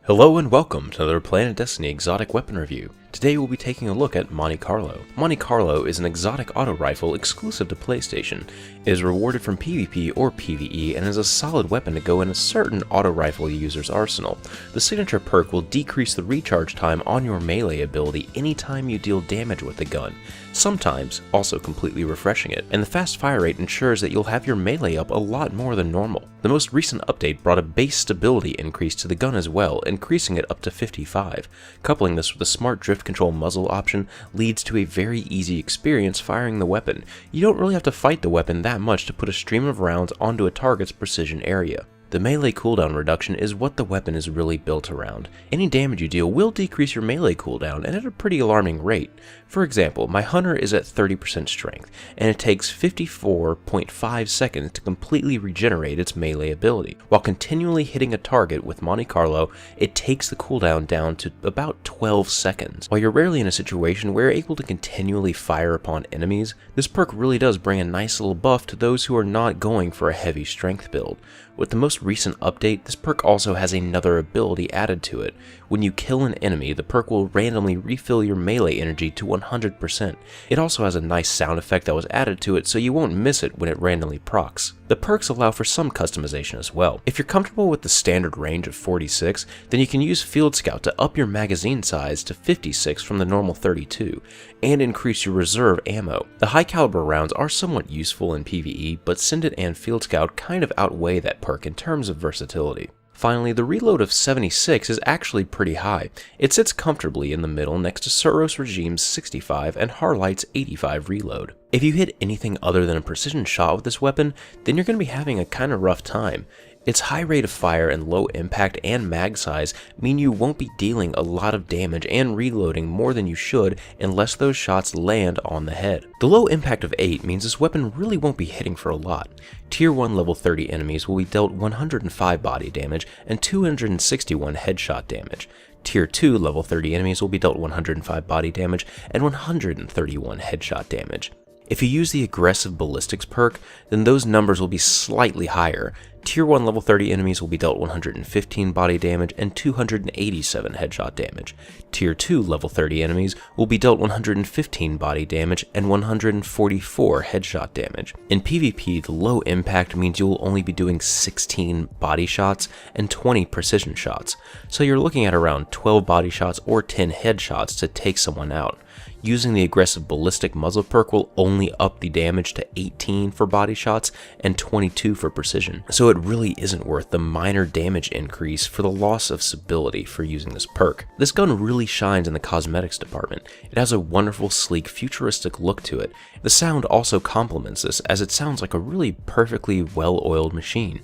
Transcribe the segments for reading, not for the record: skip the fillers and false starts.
Hello and welcome to another PlanetDestiny exotic weapon review. Today we'll be taking a look at Monte Carlo. Monte Carlo is an exotic auto rifle exclusive to PlayStation. It is rewarded from PvP or PvE and is a solid weapon to go in a certain auto rifle user's arsenal. The signature perk will decrease the recharge time on your melee ability anytime you deal damage with the gun, sometimes also completely refreshing it, and the fast fire rate ensures that you'll have your melee up a lot more than normal. The most recent update brought a base stability increase to the gun as well, increasing it up to 55. Coupling this with a smart drift control muzzle option leads to a very easy experience firing the weapon. You don't really have to fight the weapon that much to put a stream of rounds onto a target's precision area. The melee cooldown reduction is what the weapon is really built around. Any damage you deal will decrease your melee cooldown, and at a pretty alarming rate. For example, my hunter is at 30% strength, and it takes 54.5 seconds to completely regenerate its melee ability. While continually hitting a target with Monte Carlo, it takes the cooldown down to about 12 seconds. While you're rarely in a situation where you're able to continually fire upon enemies, this perk really does bring a nice little buff to those who are not going for a heavy strength build. With the most recent update, this perk also has another ability added to it. When you kill an enemy, the perk will randomly refill your melee energy to 100%. It also has a nice sound effect that was added to it so you won't miss it when it randomly procs. The perks allow for some customization as well. If you're comfortable with the standard range of 46, then you can use Field Scout to up your magazine size to 56 from the normal 32, and increase your reserve ammo. The high caliber rounds are somewhat useful in PvE, but Sindit and Field Scout kind of outweigh that perk in terms of versatility. Finally, the reload of 76 is actually pretty high. It sits comfortably in the middle next to Suros Regime's 65 and Harlight's 85 reload. If you hit anything other than a precision shot with this weapon, then you're going to be having a kind of rough time. Its high rate of fire and low impact and mag size mean you won't be dealing a lot of damage and reloading more than you should unless those shots land on the head. The low impact of 8 means this weapon really won't be hitting for a lot. Tier 1 level 30 enemies will be dealt 105 body damage and 261 headshot damage. Tier 2 level 30 enemies will be dealt 105 body damage and 131 headshot damage. If you use the aggressive Ballistics perk, then those numbers will be slightly higher. Tier 1 level 30 enemies will be dealt 115 body damage and 287 headshot damage. Tier 2 level 30 enemies will be dealt 115 body damage and 144 headshot damage. In PvP, the low impact means you will only be doing 16 body shots and 20 precision shots, so you're looking at around 12 body shots or 10 headshots to take someone out. Using the aggressive ballistic muzzle perk will only up the damage to 18 for body shots and 22 for precision, so it really isn't worth the minor damage increase for the loss of stability for using this perk. This gun really shines in the cosmetics department. It has a wonderful, sleek, futuristic look to it. The sound also complements this, as it sounds like a really perfectly well-oiled machine.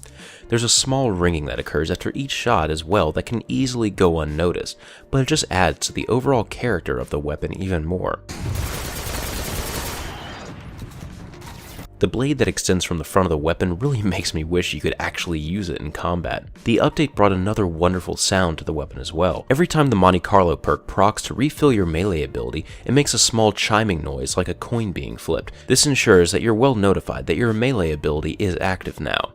There's a small ringing that occurs after each shot as well that can easily go unnoticed, but it just adds to the overall character of the weapon even more. The blade that extends from the front of the weapon really makes me wish you could actually use it in combat. The update brought another wonderful sound to the weapon as well. Every time the Monte Carlo perk procs to refill your melee ability, it makes a small chiming noise like a coin being flipped. This ensures that you're well notified that your melee ability is active now.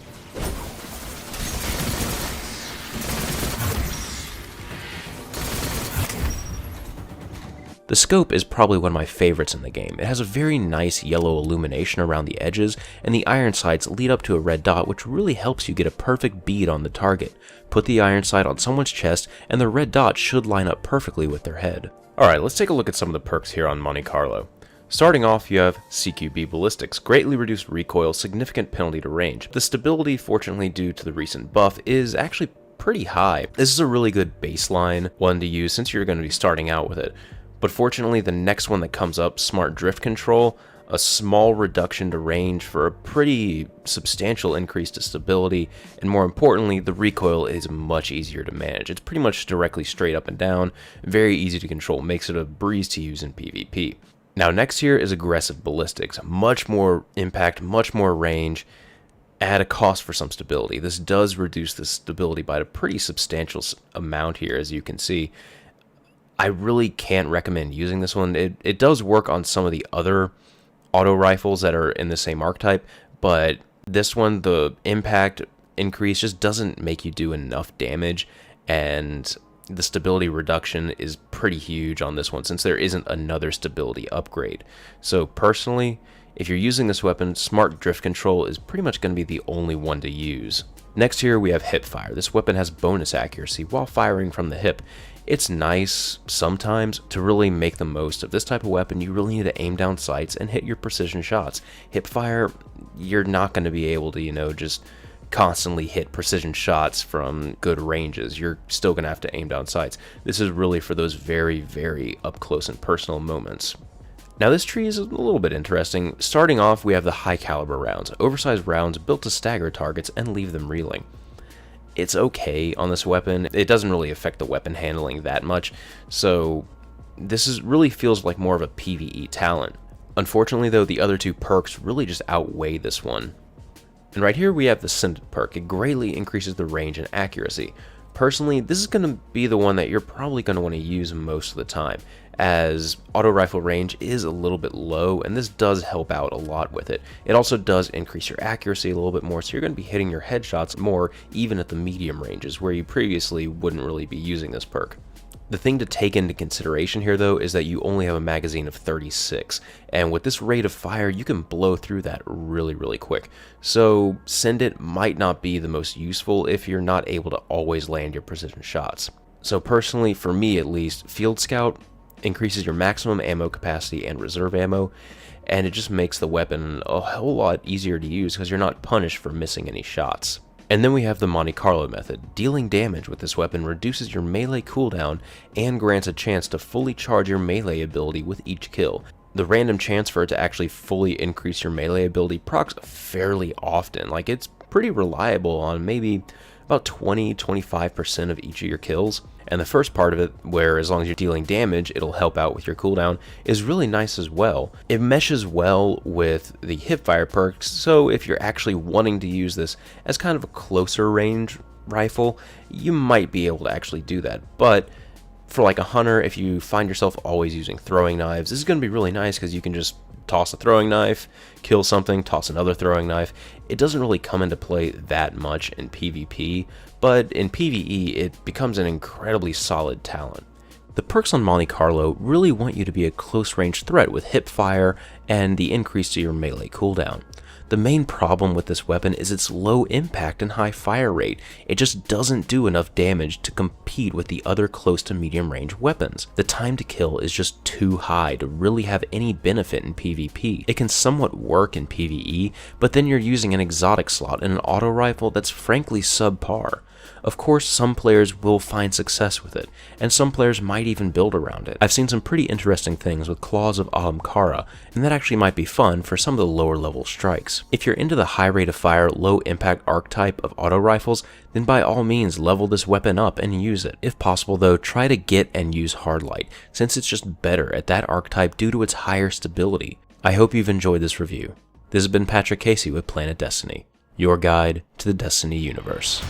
The scope is probably one of my favorites in the game. It has a very nice yellow illumination around the edges, and the iron sights lead up to a red dot, which really helps you get a perfect bead on the target. Put the iron sight on someone's chest, and the red dot should line up perfectly with their head. Alright, let's take a look at some of the perks here on Monte Carlo. Starting off, you have CQB Ballistics, greatly reduced recoil, significant penalty to range. The stability, fortunately due to the recent buff, is actually pretty high. This is a really good baseline one to use since you're going to be starting out with it. But fortunately, the next one that comes up, Smart Drift Control, a small reduction to range for a pretty substantial increase to stability, and more importantly, the recoil is much easier to manage. It's pretty much directly straight up and down, very easy to control, makes it a breeze to use in PvP. Now next here is Aggressive Ballistics, much more impact, much more range, at a cost for some stability. This does reduce the stability by a pretty substantial amount here, as you can see. I really can't recommend using this one. It does work on some of the other auto rifles that are in the same archetype, but this one, the impact increase just doesn't make you do enough damage, and the stability reduction is pretty huge on this one since there isn't another stability upgrade. So personally, if you're using this weapon, smart drift control is pretty much going to be the only one to use. Next here we have hip fire. This weapon has bonus accuracy while firing from the hip. It's nice sometimes to really make the most of this type of weapon. You really need to aim down sights and hit your precision shots. Hip fire, you're not going to be able to, just constantly hit precision shots from good ranges. You're still going to have to aim down sights. This is really for those very, very up close and personal moments. Now this tree is a little bit interesting. Starting off, we have the high caliber rounds, oversized rounds built to stagger targets and leave them reeling. It's okay on this weapon. It doesn't really affect the weapon handling that much, so this really feels like more of a PvE talent. Unfortunately though, the other two perks really just outweigh this one. And right here we have the Scented perk. It greatly increases the range and accuracy. Personally, this is going to be the one that you're probably going to want to use most of the time, as auto rifle range is a little bit low, and this does help out a lot with it. It also does increase your accuracy a little bit more, so you're going to be hitting your headshots more even at the medium ranges, where you previously wouldn't really be using this perk. The thing to take into consideration here though is that you only have a magazine of 36, and with this rate of fire you can blow through that really quick. So Send It might not be the most useful if you're not able to always land your precision shots. So personally, for me at least, Field Scout increases your maximum ammo capacity and reserve ammo, and it just makes the weapon a whole lot easier to use because you're not punished for missing any shots. And then we have the Monte Carlo method. Dealing damage with this weapon reduces your melee cooldown and grants a chance to fully charge your melee ability with each kill. The random chance for it to actually fully increase your melee ability procs fairly often. Like, it's pretty reliable on maybe about 20-25% of each of your kills. And the first part of it, where as long as you're dealing damage, it'll help out with your cooldown, is really nice as well. It meshes well with the hipfire perks, so if you're actually wanting to use this as kind of a closer range rifle, you might be able to actually do that. But for like a hunter, if you find yourself always using throwing knives, this is going to be really nice because you can just toss a throwing knife, kill something, toss another throwing knife. It doesn't really come into play that much in PvP, but in PvE it becomes an incredibly solid talent. The perks on Monte Carlo really want you to be a close range threat with hip fire and the increase to your melee cooldown. The main problem with this weapon is its low impact and high fire rate. It just doesn't do enough damage to compete with the other close to medium range weapons. The time to kill is just too high to really have any benefit in PvP. It can somewhat work in PvE, but then you're using an exotic slot in an auto rifle that's frankly subpar. Of course, some players will find success with it, and some players might even build around it. I've seen some pretty interesting things with Claws of Ahamkara, and that actually might be fun for some of the lower level strikes. If you're into the high rate of fire, low impact archetype of auto rifles, then by all means level this weapon up and use it. If possible though, try to get and use Hardlight, since it's just better at that archetype due to its higher stability. I hope you've enjoyed this review. This has been Patrick Casey with PlanetDestiny, your guide to the Destiny universe.